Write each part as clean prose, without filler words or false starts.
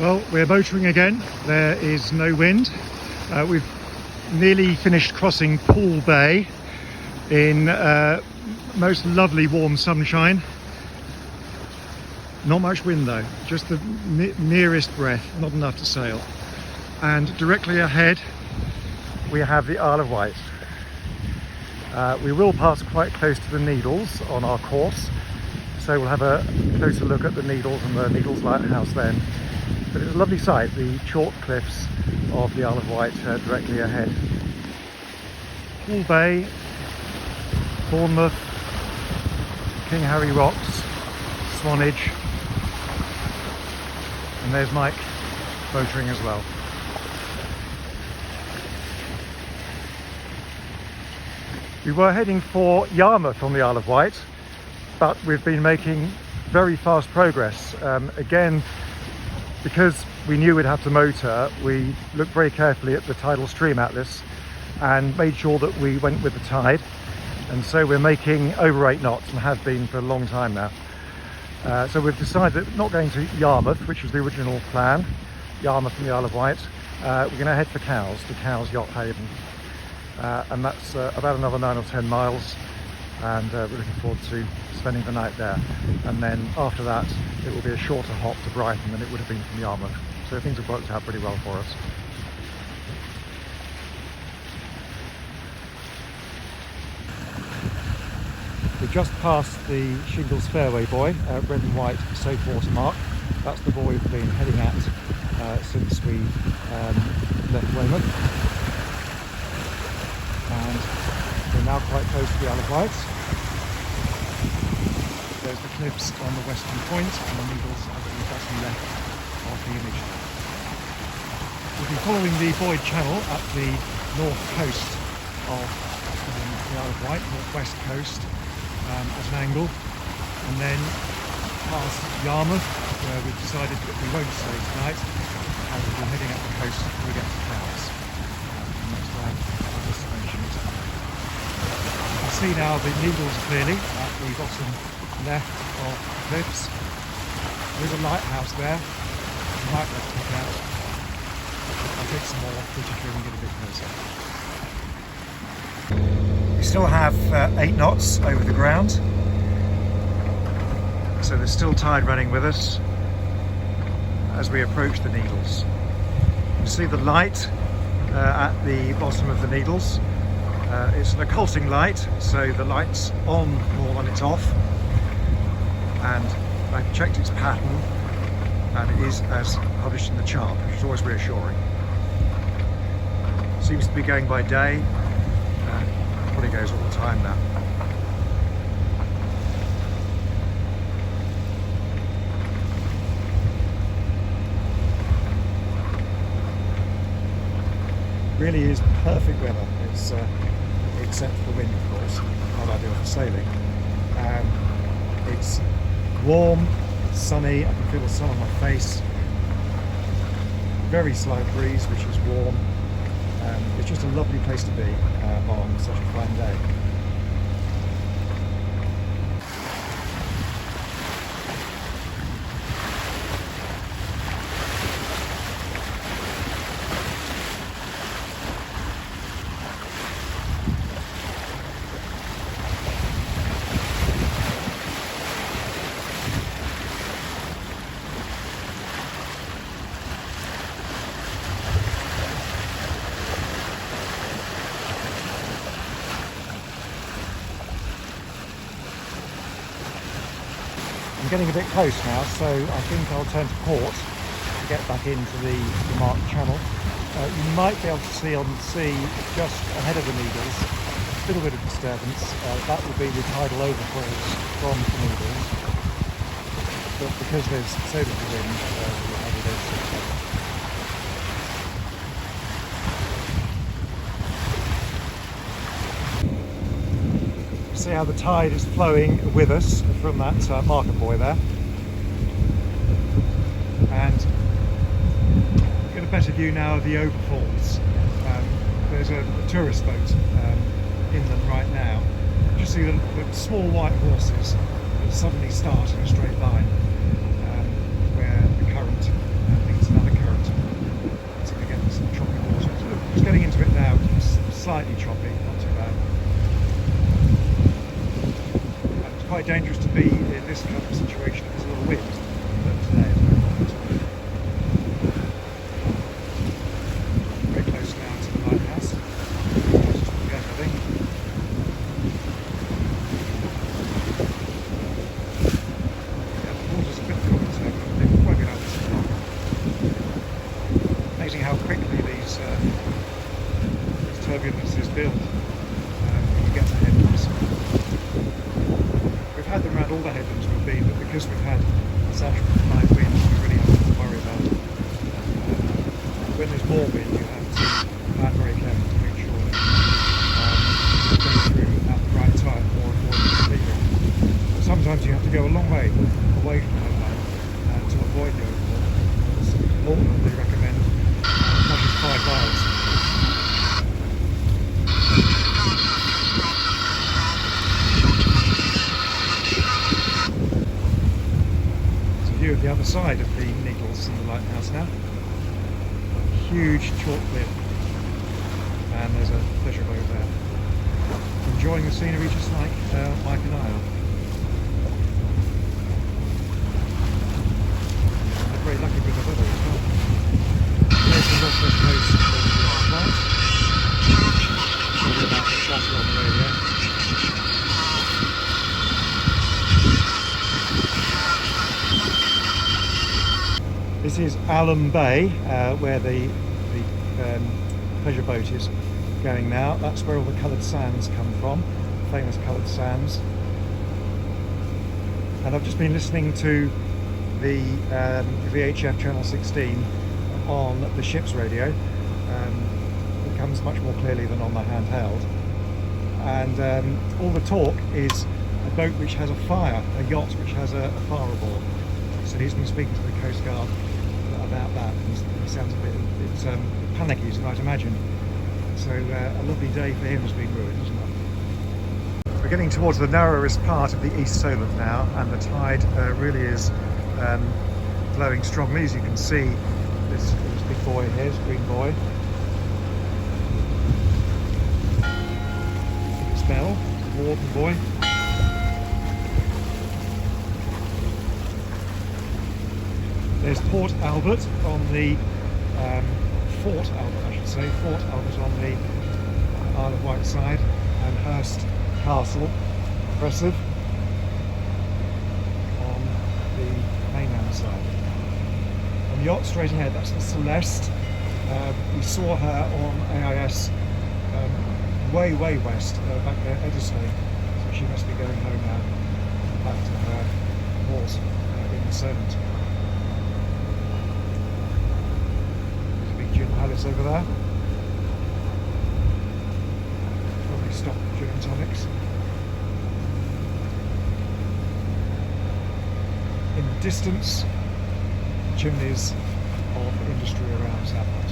Well, we're motoring again. There is no wind. We've nearly finished crossing Pool Bay in most lovely warm sunshine. Not much wind though, just the nearest breath, not enough to sail. And directly ahead we have the Isle of Wight. We will pass quite close to the Needles on our course, so we'll have a closer look at the Needles and the Needles Lighthouse then. But it's a lovely sight, the chalk cliffs of the Isle of Wight directly ahead. Pool Bay, Bournemouth, King Harry Rocks, Swanage, and there's Mike motoring as well. We were heading for Yarmouth on the Isle of Wight, but we've been making very fast progress. Again, because we knew we'd have to motor, we looked very carefully at the tidal stream atlas and made sure that we went with the tide. And so we're making over 8 knots and have been for a long time now. So we've decided that we're not going to Yarmouth, which was the original plan, Yarmouth and the Isle of Wight. We're going to head for Cowes, to Cowes Yacht Haven. And that's about another 9 or 10 miles. And we're looking forward to spending the night there. And then after that, it will be a shorter hop to Brighton than it would have been from Yarmouth. So things have worked out pretty well for us. We just passed the Shingles Fairway buoy, red and white safe water mark. That's the buoy we've been heading at since we left Weymouth. And we're now quite close to the Isle of Wight. There's the cliffs on the western point and the Needles at the bottom left of the image. We've been following the buoy channel at the north coast of the Isle of Wight, northwest coast, at an angle, and then past Yarmouth, where we've decided that we won't stay tonight, and we'll be heading up the coast until we get to Cowes. And that's where our destination is. You can see now the Needles clearly at the bottom left of the cliffs. There's a lighthouse there. You might want to check out. I'll take some more footage here and get a bit closer. We still have 8 knots over the ground, so there's still tide running with us as we approach the Needles. You can see the light at the bottom of the Needles. It's an occulting light, so the light's on more than it's off, and I've checked its pattern and it is as published in the chart, which is always reassuring. Seems to be going by day. Probably goes all the time now. Really is perfect weather. It's except for the wind, of course, not ideal for sailing. It's warm, it's sunny. I can feel the sun on my face. Very slight breeze, which is warm. It's just a lovely place to be on such a fine day. I'm getting a bit close now, so I think I'll turn to port to get back into the marked channel. You might be able to see on the sea just ahead of the Needles, a little bit of disturbance. That will be the tidal overfalls from the Needles, but because there's so little wind, we'll have it. See how the tide is flowing with us from that marker buoy there, and get a better view now of the Overfalls. There's a tourist boat inland right now. You see the small white horses that suddenly start in a straight line where the current leads them slightly choppy, not too bad. It's quite dangerous to be in this kind of situation if there's a little wind, but today it's very not at all. Very close now to the lighthouse. Just again, I think. Yeah, the water's a bit cold today, but it won't be like this for long. Amazing how quickly these turbulences build when you get to headlands. We've had them around all the headlands we've been, but because we've had such high winds, we really have nothing to worry about. When there's more wind, you have to plan very carefully to make sure that you go through at the right time or avoid leaving. But sometimes you have to go a long way away from the headland to avoid the overfall. It's Portland, they recommend as much as 5 miles. View of the other side of the Needles and the lighthouse now. Huge chalk cliff, and there's a pleasure boat there. Enjoying the scenery just like Mike and I are. They're very lucky with the weather as well. There's the northwest coast of the Wight. Probably about the shelter on the way there. This is Alum Bay, where the pleasure boat is going now. That's where all the coloured sands come from, famous coloured sands. And I've just been listening to the VHF channel 16 on the ship's radio. It comes much more clearly than on the handheld. And all the talk is a boat which has a fire, a yacht which has a fire aboard. So he's been speaking to the Coast Guard about that. He sounds a bit panicky, as you might imagine. So a lovely day for him has been ruined, isn't it? We're getting towards the narrowest part of the East Solent now, and the tide really is flowing strongly, as you can see. This big boy here, this green boy. You can smell the Warden boy. There's Port Albert on the Fort Albert, I should say. Fort Albert on the Isle of Wight side, and Hurst Castle, impressive, on the mainland side. On the yacht straight ahead, that's the Celeste. We saw her on AIS way west, back at Eddersleigh. So she must be going home now, back to her port in the Solent. Palace over there. Probably stop gin and tonics. In the distance, chimneys of industry around Southport.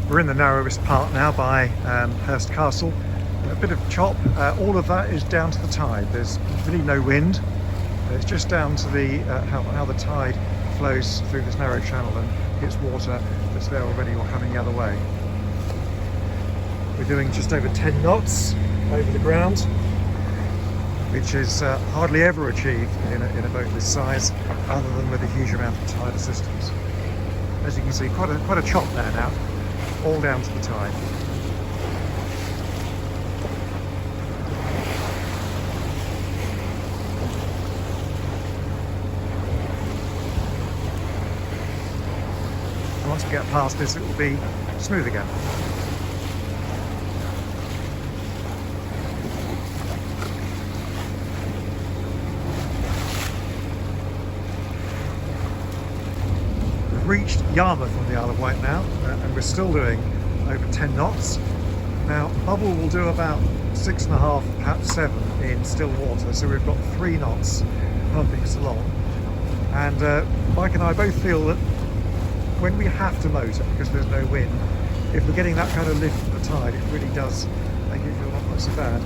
We're in the narrowest part now by Hurst Castle. A bit of chop. All of that is down to the tide. There's really no wind. It's just down to the how the tide flows through this narrow channel and hits water that's there already or coming the other way. We're doing just over 10 knots over the ground, which is hardly ever achieved in a boat this size, other than with a huge amount of tide assistance. As you can see, quite a chop there now, all down to the tide. Once we get past this, it will be smooth again. We've reached Yarmouth on the Isle of Wight now, and we're still doing over 10 knots. Now, bubble will do about 6.5, perhaps 7 in still water, so we've got 3 knots pumping us along. And Mike and I both feel that when we have to motor because there's no wind, if we're getting that kind of lift from the tide, it really does make it feel not so bad.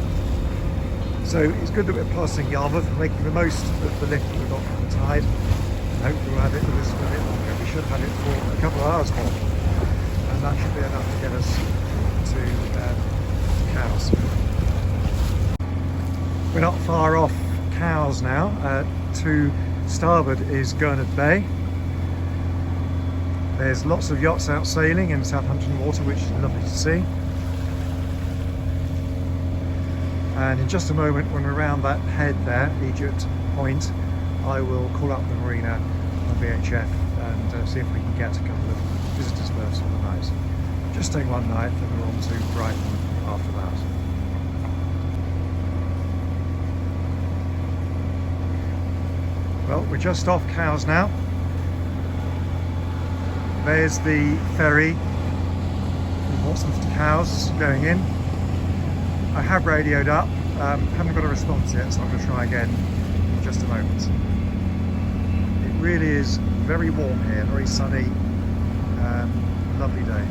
So it's good that we're passing Yarmouth and making the most of the lift that we've got from the tide. And hopefully we'll have it with us for a bit longer. We should have had it for a couple of hours more. And that should be enough to get us to Cowes. We're not far off Cowes now. To starboard is Yarmouth Bay. There's lots of yachts out sailing in Southampton water, which is lovely to see. And in just a moment, when we're around that head there, Egypt Point, I will call up the marina on VHF and see if we can get a couple of visitors berths for the night. Just staying one night, then we're on to Brighton after that. Well, we're just off Cowes now. There's the ferry from Portsmouth to Cowes going in. I have radioed up, haven't got a response yet, so I'm going to try again in just a moment. It really is very warm here, very sunny, lovely day.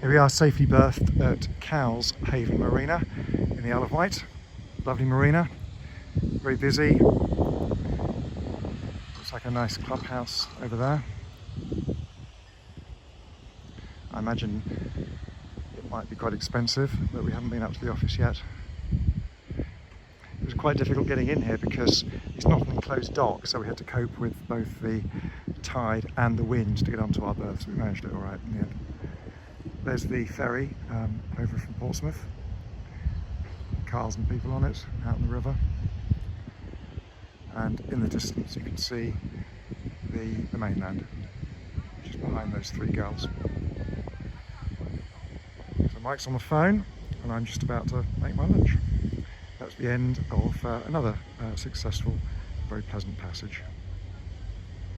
Here we are, safely berthed at Cowes Haven Marina in the Isle of Wight. Lovely marina, very busy. Looks like a nice clubhouse over there. I imagine it might be quite expensive, but we haven't been up to the office yet. It was quite difficult getting in here because it's not an enclosed dock, so we had to cope with both the tide and the wind to get onto our berths. We managed it all right in the end. There's the ferry over from Portsmouth. Cars and people on it, out in the river. And in the distance you can see the mainland, which is behind those three gulls. So Mike's on the phone and I'm just about to make my lunch. That's the end of another successful, very pleasant passage.